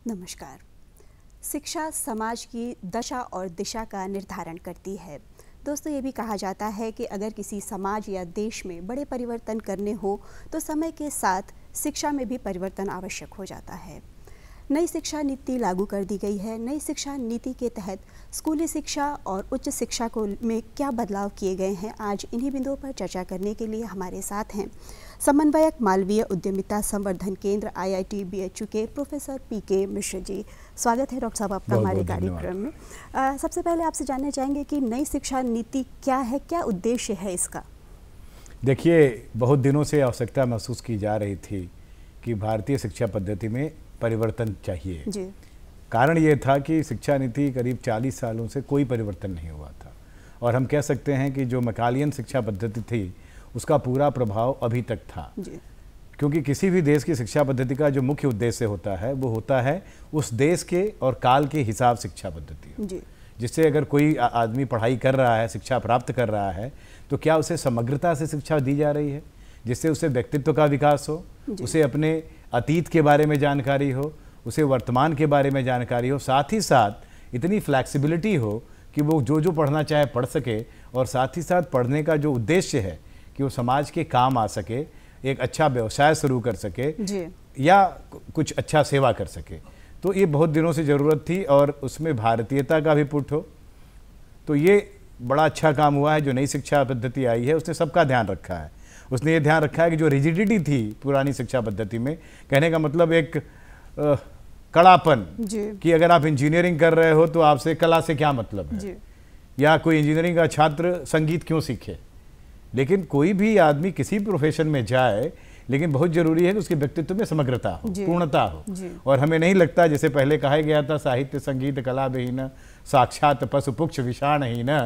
नमस्कार। शिक्षा समाज की दशा और दिशा का निर्धारण करती है। दोस्तों, ये भी कहा जाता है कि अगर किसी समाज या देश में बड़े परिवर्तन करने हो तो समय के साथ शिक्षा में भी परिवर्तन आवश्यक हो जाता है। नई शिक्षा नीति लागू कर दी गई है। नई शिक्षा नीति के तहत स्कूली शिक्षा और उच्च शिक्षा को में क्या बदलाव किए गए हैं, आज इन्हीं बिंदुओं पर चर्चा करने के लिए हमारे साथ हैं समन्वयक मालवीय उद्यमिता संवर्धन केंद्र IIT BHU के प्रोफेसर PK मिश्र जी। स्वागत है डॉक्टर साहब आपका हमारे कार्यक्रम में। सबसे पहले आपसे जानना चाहेंगे कि नई शिक्षा नीति क्या है, क्या उद्देश्य है इसका? देखिए, बहुत दिनों से आवश्यकता महसूस की जा रही थी कि भारतीय शिक्षा पद्धति में परिवर्तन चाहिए जी। कारण ये था कि शिक्षा नीति करीब 40 सालों से कोई परिवर्तन नहीं हुआ था और हम कह सकते हैं कि जो मैकालियन शिक्षा पद्धति थी उसका पूरा प्रभाव अभी तक था जी। क्योंकि किसी भी देश की शिक्षा पद्धति का जो मुख्य उद्देश्य होता है वो होता है उस देश के और काल के हिसाब शिक्षा पद्धति हो, जिससे अगर कोई आदमी पढ़ाई कर रहा है, शिक्षा प्राप्त कर रहा है, तो क्या उसे समग्रता से शिक्षा दी जा रही है जिससे उसे व्यक्तित्व का विकास हो, उसे अपने अतीत के बारे में जानकारी हो, उसे वर्तमान के बारे में जानकारी हो, साथ ही साथ इतनी फ्लैक्सिबिलिटी हो कि वो जो पढ़ना चाहे पढ़ सके, और साथ ही साथ पढ़ने का जो उद्देश्य है कि वो समाज के काम आ सके, एक अच्छा व्यवसाय शुरू कर सके जी। या कुछ अच्छा सेवा कर सके। तो ये बहुत दिनों से ज़रूरत थी और उसमें भारतीयता का भी पुट हो, तो ये बड़ा अच्छा काम हुआ है। जो नई शिक्षा पद्धति आई है उसने सबका ध्यान रखा है। उसने ये ध्यान रखा है कि जो रिजिडिटी थी पुरानी शिक्षा पद्धति में, कहने का मतलब एक कड़ापन कि अगर आप इंजीनियरिंग कर रहे हो तो आपसे कला से क्या मतलब है, या कोई इंजीनियरिंग का छात्र संगीत क्यों सीखे। लेकिन कोई भी आदमी किसी प्रोफेशन में जाए, लेकिन बहुत जरूरी है कि उसके व्यक्तित्व में समग्रता हो, पूर्णता हो। और हमें नहीं लगता, जैसे पहले कहा गया था, साहित्य संगीत कला विहीन साक्षात पशु पुक्ष विषाणहीन,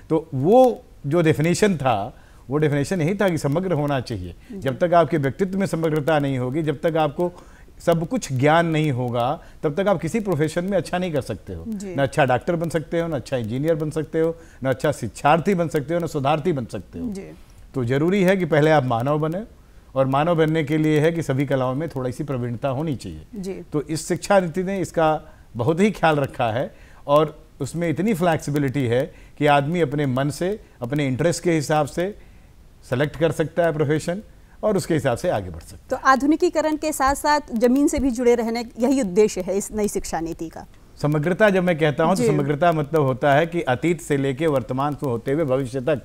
तो वो जो डेफिनेशन था वो डेफिनेशन यही था कि समग्र होना चाहिए। जब तक आपके व्यक्तित्व में समग्रता नहीं होगी, जब तक आपको सब कुछ ज्ञान नहीं होगा, तब तक आप किसी प्रोफेशन में अच्छा नहीं कर सकते हो। न अच्छा डॉक्टर बन सकते हो, न अच्छा इंजीनियर बन सकते हो, न अच्छा शिक्षार्थी बन सकते हो, न सुधार्थी बन सकते हो। तो जरूरी है कि पहले आप मानव बने, और मानव बनने के लिए है कि सभी कलाओं में थोड़ी सी प्रवीणता होनी चाहिए। तो इस शिक्षा नीति ने इसका बहुत ही ख्याल रखा है और उसमें इतनी फ्लैक्सिबिलिटी है कि आदमी अपने मन से, अपने इंटरेस्ट के हिसाब से सेलेक्ट कर सकता है प्रोफेशन और उसके हिसाब से आगे बढ़ सकता है। तो आधुनिकीकरण के साथ साथ जमीन से भी जुड़े रहने, यही उद्देश्य है इस नई शिक्षा नीति का। समग्रता जब मैं कहता हूं तो समग्रता मतलब होता है कि अतीत से लेके वर्तमान से होते हुए भविष्य तक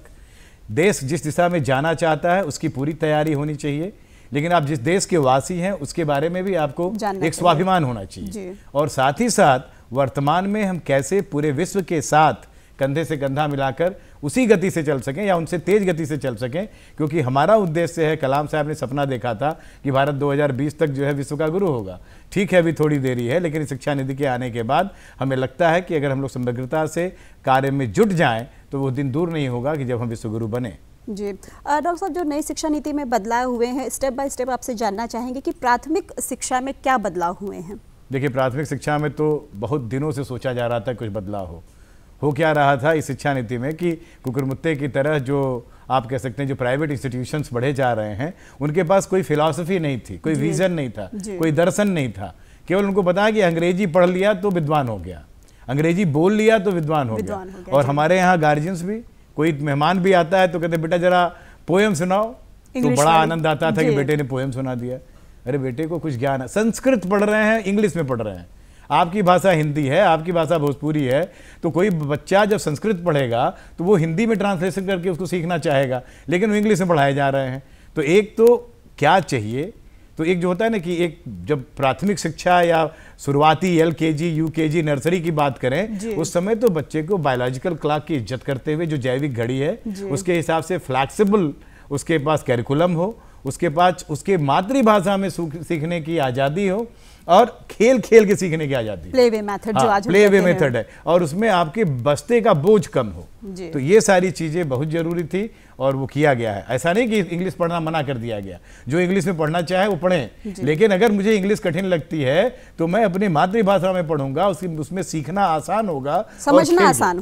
देश जिस दिशा में जाना चाहता है उसकी पूरी तैयारी होनी चाहिए। लेकिन आप जिस देश के वासी हैं उसके बारे में भी आपको एक स्वाभिमान होना चाहिए, और साथ ही साथ वर्तमान में हम कैसे पूरे विश्व के साथ कंधे से कंधा मिलाकर उसी गति से चल सकें या उनसे तेज गति से चल सकें। क्योंकि हमारा उद्देश्य है, कलाम साहब ने सपना देखा था कि भारत 2020 तक जो है विश्व का गुरु होगा। ठीक है, अभी थोड़ी देरी है, लेकिन शिक्षा नीति के आने के बाद हमें लगता है कि अगर हम लोग समग्रता से कार्य में जुट जाएं तो वो दिन दूर नहीं होगा कि जब हम विश्व गुरु बने। जी डॉक्टर साहब, जो नई शिक्षा नीति में बदलाव हुए हैं, स्टेप बाय स्टेप आपसे जानना चाहेंगे कि प्राथमिक शिक्षा में क्या बदलाव हुए हैं? देखिए, प्राथमिक शिक्षा में तो बहुत दिनों से सोचा जा रहा था कुछ बदलाव हो क्या रहा था इस शिक्षा नीति में कि कुकुरमुत्ते की तरह जो आप कह सकते हैं जो प्राइवेट इंस्टीट्यूशंस बढ़े जा रहे हैं, उनके पास कोई फिलॉसफी नहीं थी, कोई विजन नहीं था, कोई दर्शन नहीं था। केवल उनको पता है कि अंग्रेजी पढ़ लिया तो विद्वान हो गया, अंग्रेजी बोल लिया तो विद्वान हो गया। और हमारे यहाँ गार्जियंस भी, कोई मेहमान भी आता है तो कहते बेटा जरा पोएम सुनाओ, तो बड़ा आनंद आता था कि बेटे ने पोएम सुना दिया। अरे बेटे को कुछ ज्ञान है, संस्कृत पढ़ रहे हैं, इंग्लिश में पढ़ रहे हैं, आपकी भाषा हिंदी है, आपकी भाषा भोजपुरी है, तो कोई बच्चा जब संस्कृत पढ़ेगा तो वो हिंदी में ट्रांसलेशन करके उसको सीखना चाहेगा, लेकिन वो इंग्लिश में पढ़ाए जा रहे हैं। तो एक तो क्या चाहिए, तो एक जो होता है ना कि एक जब प्राथमिक शिक्षा या शुरुआती LKG UKG नर्सरी की बात करें, उस समय तो बच्चे को बायोलॉजिकल क्लॉक की इज्जत करते हुए जो जैविक घड़ी है उसके हिसाब से फ्लैक्सिबल उसके पास कैरिकुलम हो, उसके पास उसके मातृभाषा में सीखने की आज़ादी हो, और खेल खेल के सीखने की आजादी, प्लेवे मेथड जो आज प्लेवे मेथड है, और उसमें आपके बस्ते का बोझ कम हो। तो ये सारी चीजें बहुत जरूरी थी और वो किया गया है। ऐसा नहीं कि इंग्लिश पढ़ना मना कर दिया गया, जो इंग्लिश में पढ़ना चाहे वो पढ़ें, लेकिन अगर मुझे इंग्लिश कठिन लगती है तो मैं अपनी मातृभाषा में पढ़ूंगा, उसमें सीखना आसान होगा, समझना आसान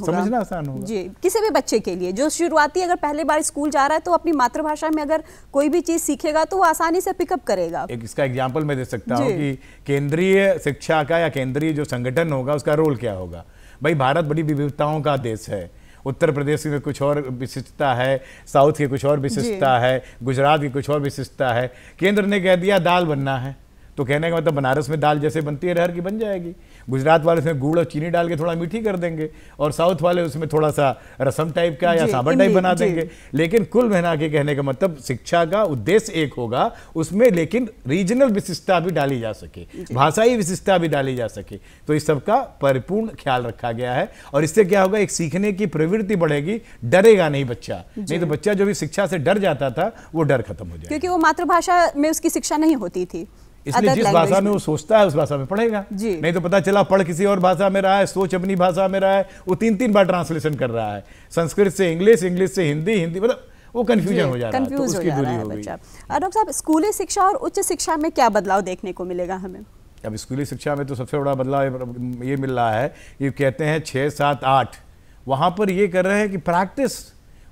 होगा जी। किसी भी बच्चे के लिए जो शुरुआती अगर पहले बार स्कूल जा रहा है तो अपनी मातृभाषा में अगर कोई भी चीज सीखेगा तो वो आसानी से पिकअप करेगा। इसका एग्जाम्पल मैं दे सकता हूँ कि केंद्रीय शिक्षा का या केंद्रीय जो संगठन होगा उसका रोल क्या होगा। भाई भारत बड़ी विविधताओं का देश है, उत्तर प्रदेश में कुछ और विशिष्टता है, साउथ की कुछ और विशिष्टता है, गुजरात की कुछ और विशिष्टता है। केंद्र ने कह दिया दाल बनना है, तो कहने का मतलब बनारस में दाल जैसे बनती है अरहर की बन जाएगी, गुजरात वाले उसमें गुड़ और चीनी डाल के थोड़ा मीठी कर देंगे, और साउथ वाले उसमें थोड़ा सा रसम टाइप का या सांभर टाइप बना देंगे। लेकिन कुल मिला के कहने का मतलब शिक्षा का उद्देश्य एक होगा, उसमें लेकिन रीजनल विशिष्टता भी डाली जा सके, भाषाई विशिष्टता भी डाली जा सके। तो इस सब का परिपूर्ण ख्याल रखा गया है, और इससे क्या होगा, एक सीखने की प्रवृत्ति बढ़ेगी, डरेगा नहीं बच्चा। नहीं तो बच्चा जो भी शिक्षा से डर जाता था वो डर खत्म हो जाएगा, क्योंकि वो मातृभाषा में उसकी शिक्षा नहीं होती थी, इसलिए जिस भाषा में वो सोचता है उस भाषा में पढ़ेगा। नहीं तो पता चला पढ़ किसी और भाषा में रहा है, सोच अपनी भाषा में रहा है, वो 3-3 बार ट्रांसलेशन कर रहा है, संस्कृत से इंग्लिश, इंग्लिश से हिंदी, हिंदी, मतलब वो कंफ्यूजन हो जा रहा है, तो उसकी दूरी हो गई। डॉक्टर साहब, स्कूली शिक्षा और उच्च शिक्षा में क्या बदलाव देखने को मिलेगा हमें? अब स्कूली शिक्षा में तो सबसे बड़ा बदलाव ये मिल रहा है, ये कहते हैं 6, 7, 8, वहाँ पर ये कर रहे हैं कि प्रैक्टिस,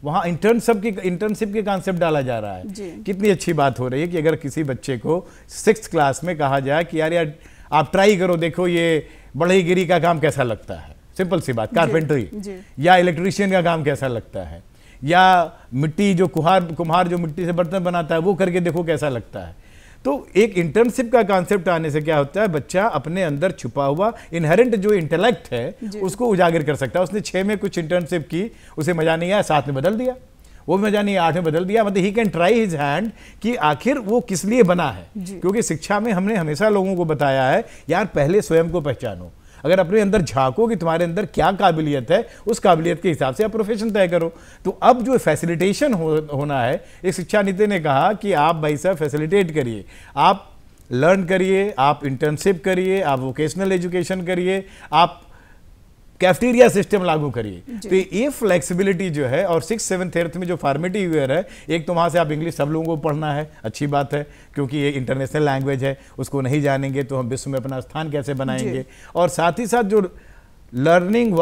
वहाँ इंटर्नशिप के कॉन्सेप्ट डाला जा रहा है। कितनी अच्छी बात हो रही है कि अगर किसी बच्चे को 6th क्लास में कहा जाए कि यार आप ट्राई करो, देखो ये बढ़ईगिरी का काम कैसा लगता है, सिंपल सी बात, कारपेंटरी, या इलेक्ट्रीशियन का काम कैसा लगता है, या मिट्टी जो कुम्हार जो मिट्टी से बर्तन बनाता है वो करके देखो कैसा लगता है। तो एक इंटर्नशिप का कॉन्सेप्ट आने से क्या होता है, बच्चा अपने अंदर छुपा हुआ इनहेरेंट जो इंटेलेक्ट है उसको उजागर कर सकता है। उसने 6 में कुछ इंटर्नशिप की, उसे मजा नहीं आया, 7 में बदल दिया, वो भी मजा नहीं आया, 8 में बदल दिया, मतलब he can try his hand कि आखिर वो किस लिए बना है। क्योंकि शिक्षा में हमने हमेशा लोगों को बताया है यार पहले स्वयं को पहचानो, अगर अपने अंदर झांको कि तुम्हारे अंदर क्या काबिलियत है, उस काबिलियत के हिसाब से आप प्रोफेशन तय करो। तो अब जो फैसिलिटेशन होना है, एक शिक्षा नीति ने कहा कि आप भाई साहब फैसिलिटेट करिए, आप लर्न करिए, आप इंटर्नशिप करिए, आप वोकेशनल एजुकेशन करिए, आप कैफ्टेरिया सिस्टम लागू करिए। तो ये फ्लेक्सिबिलिटी जो है, और 6th, 7th, 8th में जो फॉर्मेटिव ईयर है, एक तो वहाँ से आप इंग्लिश सब लोगों को पढ़ना है, अच्छी बात है, क्योंकि ये इंटरनेशनल लैंग्वेज है, उसको नहीं जानेंगे तो हम विश्व में अपना स्थान कैसे बनाएंगे। और साथ ही साथ जो लर्निंग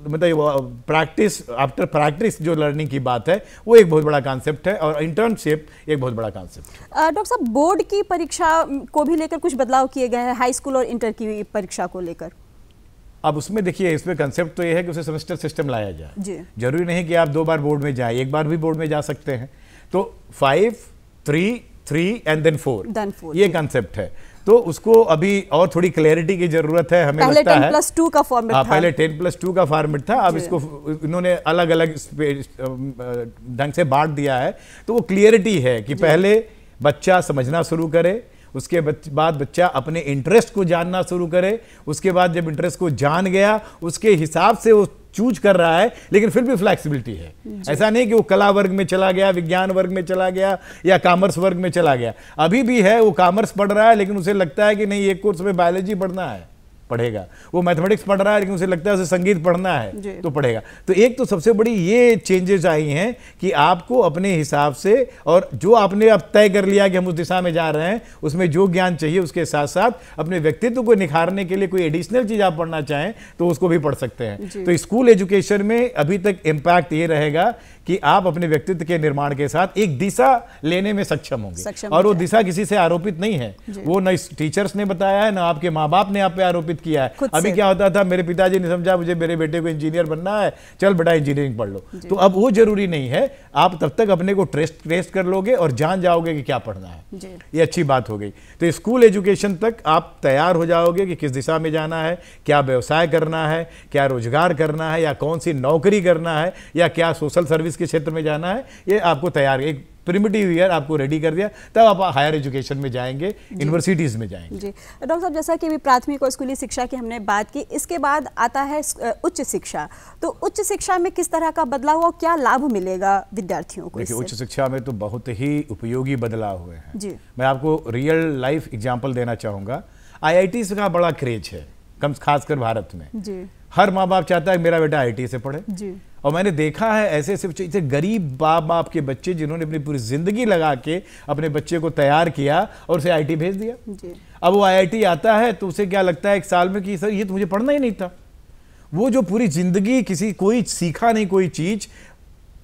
मतलब प्रैक्टिस आफ्टर प्रैक्टिस जो लर्निंग की बात है, वो एक बहुत बड़ा कॉन्सेप्ट है, और इंटर्नशिप एक बहुत बड़ा कॉन्सेप्ट है। डॉक्टर साहब, बोर्ड की परीक्षा को भी लेकर कुछ बदलाव किए गए हैं, हाई स्कूल और इंटर की परीक्षा को लेकर? अब उसमें देखिए, इसमें कंसेप्ट तो ये है कि उसे सेमेस्टर सिस्टम लाया जाए। जरूरी नहीं कि आप 2 बार बोर्ड में जाएं, एक बार भी बोर्ड में जा सकते हैं। तो 5, 3 एंड देन 4 ये कंसेप्ट है। तो उसको अभी और थोड़ी क्लैरिटी की जरूरत है, हमें लगता है। 10+2 का फॉर्मेट था, पहले 10+2 का फॉर्मेट था, अब इसको इन्होंने अलग अलग ढंग से बांट दिया है। तो वो क्लियरिटी है कि पहले बच्चा समझना शुरू करे, उसके बाद बच्चा अपने इंटरेस्ट को जानना शुरू करे, उसके बाद जब इंटरेस्ट को जान गया उसके हिसाब से वो चूज कर रहा है, लेकिन फिर भी फ्लेक्सिबिलिटी है। ऐसा नहीं कि वो कला वर्ग में चला गया, विज्ञान वर्ग में चला गया, या कॉमर्स वर्ग में चला गया। अभी भी है, वो कॉमर्स पढ़ रहा है लेकिन उसे लगता है कि नहीं एक कोर्स में बायोलॉजी पढ़ना है, पढ़ेगा। वो मैथमेटिक्स पढ़ रहा है लेकिन उसे लगता है उसे संगीत पढ़ना है, तो पढ़ेगा। तो एक तो सबसे बड़ी ये चेंजेस आई हैं कि आपको अपने हिसाब से, और जो आपने अब तय कर लिया कि हम उस दिशा में जा रहे हैं, उसमें जो ज्ञान चाहिए उसके साथ साथ अपने व्यक्तित्व को निखारने के लिए कोई एडिशनल चीज आप पढ़ना चाहें तो उसको भी पढ़ सकते हैं। तो स्कूल एजुकेशन में अभी तक इम्पैक्ट ये रहेगा कि आप अपने व्यक्तित्व के निर्माण के साथ एक दिशा लेने में सक्षम होंगे, और वो दिशा किसी से आरोपित नहीं है, वो न टीचर्स ने बताया है, ना आपके माँ बाप ने आप पे आरोपित किया है। अभी क्या होता था, मेरे पिताजी ने समझा मुझे मेरे बेटे को इंजीनियर बनना है, चल बेटा इंजीनियरिंग पढ़ लो। तो अब वो जरूरी नहीं है, आप तब तक अपने को टेस्ट कर लोगे और जान जाओगे कि क्या पढ़ना है। ये अच्छी बात हो गई। तो स्कूल एजुकेशन तक आप तैयार हो जाओगे कि किस दिशा में जाना है, क्या व्यवसाय करना है, क्या रोजगार करना है, या कौन सी नौकरी करना है, या क्या सोशल सर्विस के क्षेत्र में जाना है। ये आपको तैयार, एक प्रिमिटिव ईयर आपको रेडी कर दिया, तब आप हायर एजुकेशन में जाएंगे, यूनिवर्सिटीज में जाएंगे। जी डॉक्टर साहब, जैसा कि अभी प्राथमिक और स्कूली शिक्षा की हमने बात की, इसके बाद आता है उच्च शिक्षा। तो उच्च शिक्षा में किस तरह का बदलाव और क्या लाभ मिलेगा विद्यार्थियों को? देखिए, उच्च शिक्षा में तो बहुत ही उपयोगी बदलाव हुए हैं। जी, मैं आपको रियल लाइफ एग्जाम्पल देना चाहूंगा। IIT का बड़ा क्रेज है, खासकर भारत में। जी, हर माँ बाप चाहता है मेरा बेटा IIT से पढ़े। जी, और मैंने देखा है ऐसे गरीब बाप के बच्चे जिन्होंने अपनी पूरी जिंदगी लगा के अपने बच्चे को तैयार किया और उसे IIT भेज दिया। जी, अब वो IIT आता है तो उसे क्या लगता है एक साल में कि सर ये तो मुझे पढ़ना ही नहीं था। वो जो पूरी जिंदगी कोई सीखा नहीं, कोई चीज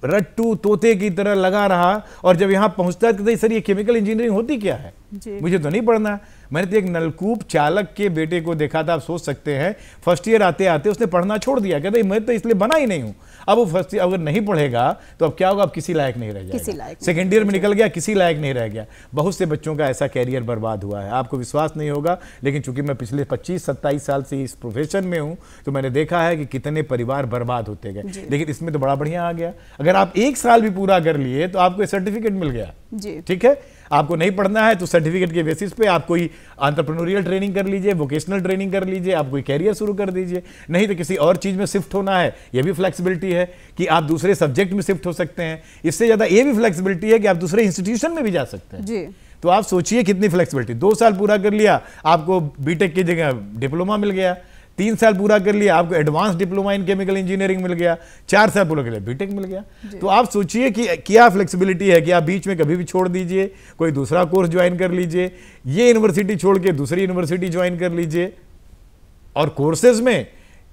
रट्टू तोते की तरह लगा रहा, और जब यहाँ पहुंचता है तो सर ये केमिकल इंजीनियरिंग होती क्या है, मुझे तो नहीं पढ़ना। मैंने तो एक नलकूप चालक के बेटे को देखा था, आप सोच सकते हैं, फर्स्ट ईयर आते आते उसने पढ़ना छोड़ दिया, कहते मैं तो इसलिए बना ही नहीं हूं। अब वो फर्स्ट ईयर अगर नहीं पढ़ेगा तो अब क्या होगा, अब किसी लायक नहीं रह जाएगा। सेकेंड ईयर में निकल गया, किसी लायक नहीं रह गया। बहुत से बच्चों का ऐसा कैरियर बर्बाद हुआ है, आपको विश्वास नहीं होगा, लेकिन चूंकि मैं पिछले 25-27 साल से इस प्रोफेशन में हूं तो मैंने देखा है कि कितने परिवार बर्बाद होते गए। लेकिन इसमें तो बड़ा बढ़िया आ गया, अगर आप 1 साल भी पूरा कर लिए तो आपको सर्टिफिकेट मिल गया। ठीक है, आपको नहीं पढ़ना है तो सर्टिफिकेट के बेसिस पे आप कोई एंटरप्रेन्योरियल ट्रेनिंग कर लीजिए, वोकेशनल ट्रेनिंग कर लीजिए, आप कोई कैरियर शुरू कर दीजिए। नहीं तो किसी और चीज में शिफ्ट होना है, ये भी फ्लेक्सिबिलिटी है कि आप दूसरे सब्जेक्ट में शिफ्ट हो सकते हैं। इससे ज्यादा ये भी फ्लेक्सिबिलिटी है कि आप दूसरे इंस्टीट्यूशन में भी जा सकते हैं जी। तो आप सोचिए कितनी फ्लेक्सिबिलिटी। 2 साल पूरा कर लिया, आपको बीटेक की जगह डिप्लोमा मिल गया। 3 साल पूरा कर लिया, आपको advance diploma in chemical engineering मिल गया। 4 साल पूरा कर लिया, बीटेक मिल गया। तो आप सोचिए कि क्या फ्लेक्सिबिलिटी है कि आप बीच में कभी भी छोड़ दीजिए, कोई दूसरा कोर्स ज्वाइन कर लीजिए, ये यूनिवर्सिटी छोड़ के दूसरी यूनिवर्सिटी ज्वाइन कर लीजिए। और कोर्सेज में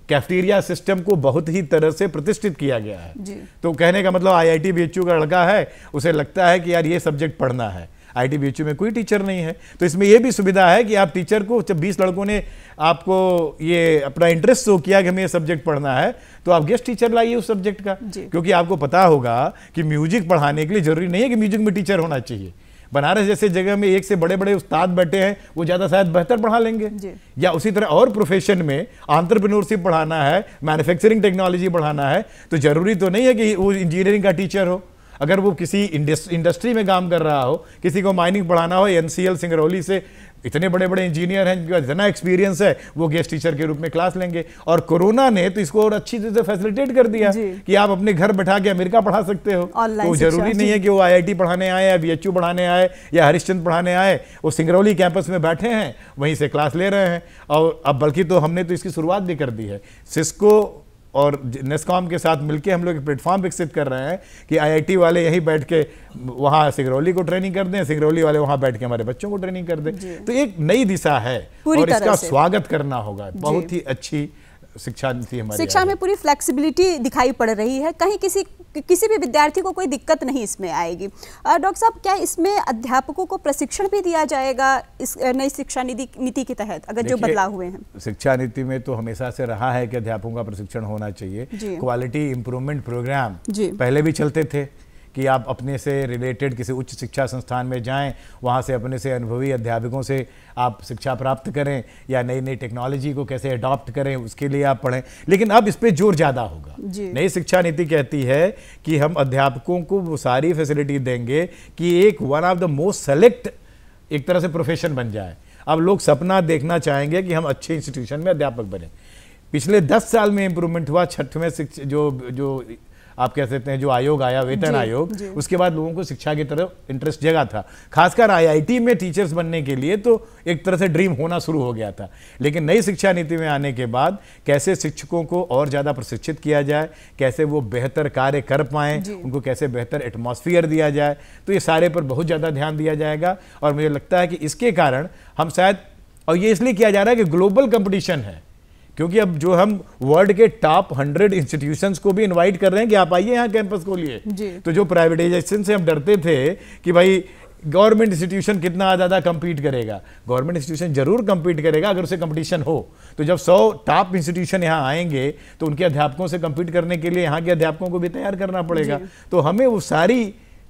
कैफेटेरिया सिस्टम को बहुत ही तरह से प्रतिष्ठित किया गया है। तो कहने का मतलब IIT BHU का लड़का है, उसे लगता है कि यार ये सब्जेक्ट पढ़ना है, IIT BHU में कोई टीचर नहीं है, तो इसमें यह भी सुविधा है कि आप टीचर को, जब 20 लड़कों ने आपको ये अपना इंटरेस्ट शो किया कि हमें ये सब्जेक्ट पढ़ना है, तो आप गेस्ट टीचर लाइए उस सब्जेक्ट का, क्योंकि आपको पता होगा कि म्यूजिक पढ़ाने के लिए जरूरी नहीं है कि म्यूजिक में टीचर होना चाहिए। बनारस जैसे जगह में एक से बड़े बड़े उस्ताद बैठे हैं, वो ज्यादा शायद बेहतर पढ़ा लेंगे। या उसी तरह और प्रोफेशन में एंटरप्रेन्योरशिप पढ़ाना है, मैन्युफैक्चरिंग टेक्नोलॉजी पढ़ाना है, तो जरूरी तो नहीं है कि वो इंजीनियरिंग का टीचर हो। अगर वो किसी इंडस्ट्री में काम कर रहा हो, किसी को माइनिंग पढ़ाना हो, NCL सिंगरौली से इतने बड़े बड़े इंजीनियर हैं जिनके पास इतना एक्सपीरियंस है, वो गेस्ट टीचर के रूप में क्लास लेंगे। और कोरोना ने तो इसको और अच्छी तरह से फैसिलिटेट कर दिया कि आप अपने घर बैठा के अमेरिका पढ़ा सकते हो। तो जरूरी नहीं है कि वो IIT पढ़ाने आए या BHU पढ़ाने आए या हरिश्चंद्र पढ़ाने आए, वो सिंगरौली कैंपस में बैठे हैं, वहीं से क्लास ले रहे हैं। और अब बल्कि तो हमने तो इसकी शुरुआत भी कर दी है, सिस्को और नेस्कॉम के साथ मिलकर हम लोग एक प्लेटफॉर्म विकसित कर रहे हैं कि IIT वाले यहीं बैठ के वहाँ सिंगरौली को ट्रेनिंग कर दें, सिंगरौली वाले वहाँ बैठ के हमारे बच्चों को ट्रेनिंग कर दें। तो एक नई दिशा है और इसका स्वागत करना होगा। बहुत ही अच्छी शिक्षा नीति हमारी, शिक्षा में पूरी फ्लेक्सिबिलिटी दिखाई पड़ रही है, कहीं किसी भी विद्यार्थी को कोई दिक्कत नहीं इसमें आएगी। डॉक्टर साहब, क्या इसमें अध्यापकों को प्रशिक्षण भी दिया जाएगा इस नई शिक्षा नीति के तहत, अगर जो बदलाव हुए हैं? शिक्षा नीति में तो हमेशा से रहा है कि अध्यापकों का प्रशिक्षण होना चाहिए। क्वालिटी इंप्रूवमेंट प्रोग्राम पहले भी चलते थे कि आप अपने से रिलेटेड किसी उच्च शिक्षा संस्थान में जाएं, वहाँ से अपने से अनुभवी अध्यापकों से आप शिक्षा प्राप्त करें, या नई नई टेक्नोलॉजी को कैसे अडॉप्ट करें उसके लिए आप पढ़ें। लेकिन अब इस पे जोर ज़्यादा होगा। नई शिक्षा नीति कहती है कि हम अध्यापकों को वो सारी फैसिलिटी देंगे कि एक one of the most select एक तरह से प्रोफेशन बन जाए। अब लोग सपना देखना चाहेंगे कि हम अच्छे इंस्टीट्यूशन में अध्यापक बने। पिछले 10 साल में इंप्रूवमेंट हुआ, 6वें शिक्षा जो आप कह सकते हैं जो आयोग आया, वेतन आयोग, उसके बाद लोगों को शिक्षा की तरफ इंटरेस्ट जगा था। खासकर IIT में टीचर्स बनने के लिए तो एक तरह से ड्रीम होना शुरू हो गया था। लेकिन नई शिक्षा नीति में आने के बाद कैसे शिक्षकों को और ज़्यादा प्रशिक्षित किया जाए, कैसे वो बेहतर कार्य कर पाएँ, उनको कैसे बेहतर एटमॉस्फियर दिया जाए, तो ये सारे पर बहुत ज़्यादा ध्यान दिया जाएगा। और मुझे लगता है कि इसके कारण हम शायद, और ये इसलिए किया जा रहा है कि ग्लोबल कंपटीशन है, क्योंकि अब जो हम वर्ल्ड के टॉप 100 इंस्टीट्यूशंस को भी इनवाइट कर रहे हैं कि आप आइए यहाँ कैंपस खोलिए। तो जो प्राइवेटाइजेशन से हम डरते थे कि भाई गवर्नमेंट इंस्टीट्यूशन कितना ज़्यादा कंपीट करेगा, गवर्नमेंट इंस्टीट्यूशन जरूर कंपीट करेगा अगर उसे कंपटीशन हो। तो जब 100 टॉप इंस्टीट्यूशन यहाँ आएंगे तो उनके अध्यापकों से कंपीट करने के लिए यहाँ के अध्यापकों को भी तैयार करना पड़ेगा। तो हमें वो सारी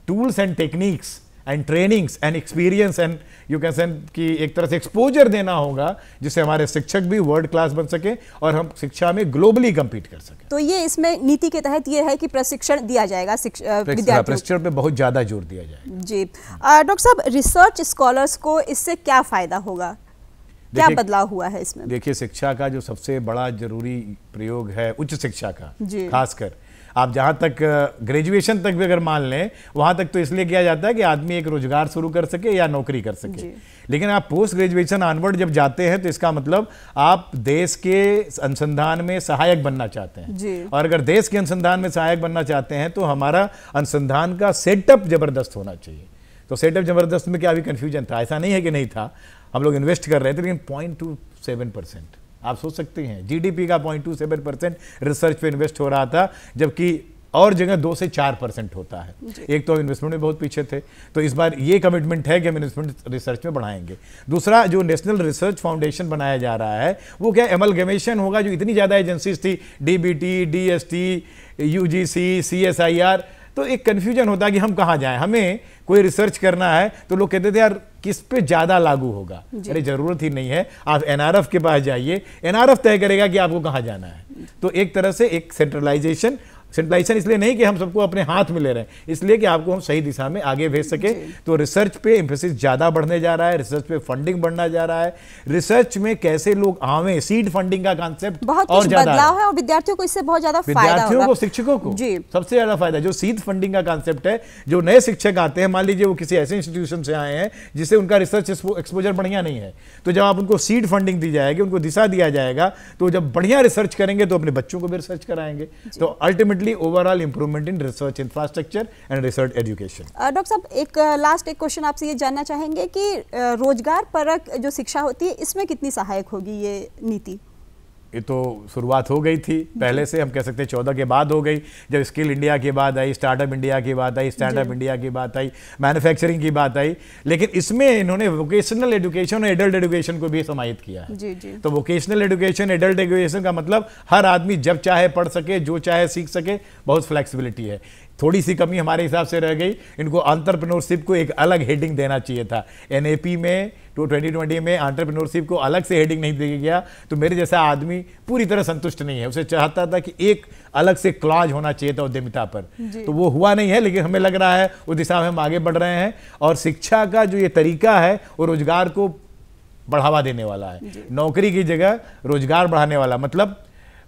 tools and techniques and trainings and experience and you can say कि एक तरह से एक्सपोजर देना होगा, जिससे हमारे शिक्षक भी वर्ल्ड क्लास बन सके और हम शिक्षा में ग्लोबली compete कर सके। तो ये इसमें नीति के तहत ये है कि प्रशिक्षण दिया जाएगा प्रशिक्षण पे बहुत ज्यादा जोर दिया जाएगा। जी डॉक्टर साहब, रिसर्च स्कॉलर्स को इससे क्या फायदा होगा, क्या बदलाव हुआ है इसमें? देखिए, शिक्षा का जो सबसे बड़ा जरूरी प्रयोग है उच्च शिक्षा का, खासकर आप जहाँ तक ग्रेजुएशन तक भी अगर मान लें, वहाँ तक तो इसलिए किया जाता है कि आदमी एक रोजगार शुरू कर सके या नौकरी कर सके। लेकिन आप पोस्ट ग्रेजुएशन ऑनवर्ड जब जाते हैं तो इसका मतलब आप देश के अनुसंधान में सहायक बनना चाहते हैं। और अगर देश के अनुसंधान में सहायक बनना चाहते हैं तो हमारा अनुसंधान का सेटअप जबरदस्त होना चाहिए। तो सेटअप जबरदस्त में क्या अभी कन्फ्यूजन था? ऐसा नहीं है कि नहीं था, हम लोग इन्वेस्ट कर रहे थे, लेकिन 0.27% आप सोच सकते हैं GDP का 0.27% रिसर्च पे इन्वेस्ट हो रहा था, जबकि और जगह 2 से 4% होता है। एक तो इन्वेस्टमेंट में बहुत पीछे थे, तो इस बार ये कमिटमेंट है कि हम इन्वेस्टमेंट रिसर्च में बढ़ाएंगे। दूसरा, जो नेशनल रिसर्च फाउंडेशन बनाया जा रहा है वो क्या एमलगमेशन होगा, जो इतनी ज़्यादा एजेंसीज थी, DBT, DST, UGC, CSIR, तो एक कन्फ्यूजन होता है कि हम कहाँ जाएं। हमें कोई रिसर्च करना है तो लोग कहते थे यार किस पे ज़्यादा लागू होगा, अरे ज़रूरत ही नहीं है, आप NRF के पास जाइए, NRF तय करेगा कि आपको कहाँ जाना है। तो एक तरह से एक सेंट्रलाइजेशन इसलिए नहीं कि हम सबको अपने हाथ में ले रहे हैं, इसलिए कि आपको हम सही दिशा में आगे भेज सके। तो रिसर्च पे एम्फेसिस ज़्यादा बढ़ने जा रहा है, रिसर्च पे फंडिंग बढ़ना जा रहा है, रिसर्च में कैसे लोग आवे, सीड फंडिंग का कांसेप्ट बहुत और ज्यादा बदलाव है और विद्यार्थियों को इससे बहुत ज्यादा फायदा होगा। विद्यार्थियों को, शिक्षकों को सबसे ज्यादा फायदा। जो सीड फंडिंग का कांसेप्ट है, जो नए शिक्षक आते हैं, मान लीजिए वो किसी ऐसे इंस्टीट्यूशन से आए हैं जिससे उनका रिसर्च एक्सपोजर बढ़िया नहीं है, तो जब आप उनको सीड फंडिंग दी जाएगी, उनको दिशा दिया जाएगा, तो जब बढ़िया रिसर्च करेंगे तो अपने बच्चों को भी रिसर्च कराएंगे। तो ultimately overall improvement in research infrastructure and research education. Doctor साहब, एक लास्ट क्वेश्चन आपसे ये जानना चाहेंगे कि रोजगार परक जो शिक्षा होती है इसमें कितनी सहायक होगी ये नीति? ये तो शुरुआत हो गई थी पहले से, हम कह सकते हैं 14 के बाद हो गई, जब स्किल इंडिया की बात आई, स्टार्टअप इंडिया की बात आई, स्टैंडअप इंडिया की बात आई, मैन्युफैक्चरिंग की बात आई, लेकिन इसमें इन्होंने वोकेशनल एजुकेशन और एडल्ट एजुकेशन को भी समाहित किया है। जी जी। तो वोकेशनल एजुकेशन, एडल्ट एजुकेशन का मतलब हर आदमी जब चाहे पढ़ सके, जो चाहे सीख सके, बहुत फ्लेक्सिबिलिटी है। थोड़ी सी कमी हमारे हिसाब से रह गई, इनको एंटरप्रेन्योरशिप को एक अलग हेडिंग देना चाहिए था। NAP में 2020 में एंटरप्रेन्योरशिप को अलग से हेडिंग नहीं दिया गया, तो मेरे जैसा आदमी पूरी तरह संतुष्ट नहीं है। उसे चाहता था कि एक अलग से क्लॉज होना चाहिए था उद्यमिता पर, तो वो हुआ नहीं है, लेकिन हमें लग रहा है उस दिशा में हम आगे बढ़ रहे हैं। और शिक्षा का जो ये तरीका है वो रोजगार को बढ़ावा देने वाला है, नौकरी की जगह रोजगार बढ़ाने वाला। मतलब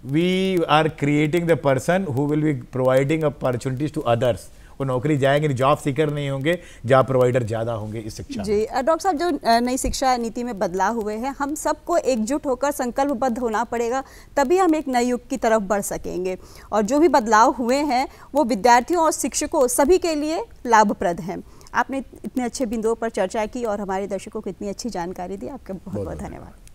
we are creating the person who will be providing opportunities to others। वो नौकरी जाएंगे, जॉब सीकर नहीं होंगे, जॉब प्रोवाइडर ज़्यादा होंगे इस शिक्षा। जी डॉक्टर साहब, जो नई शिक्षा नीति में बदलाव हुए हैं, हम सबको एकजुट होकर संकल्पबद्ध होना पड़ेगा, तभी हम एक नए युग की तरफ बढ़ सकेंगे। और जो भी बदलाव हुए हैं वो विद्यार्थियों और शिक्षकों सभी के लिए लाभप्रद हैं। आपने इतने अच्छे बिंदुओं पर चर्चा की और हमारे दर्शकों को इतनी अच्छी जानकारी दी, आपका बहुत बहुत धन्यवाद।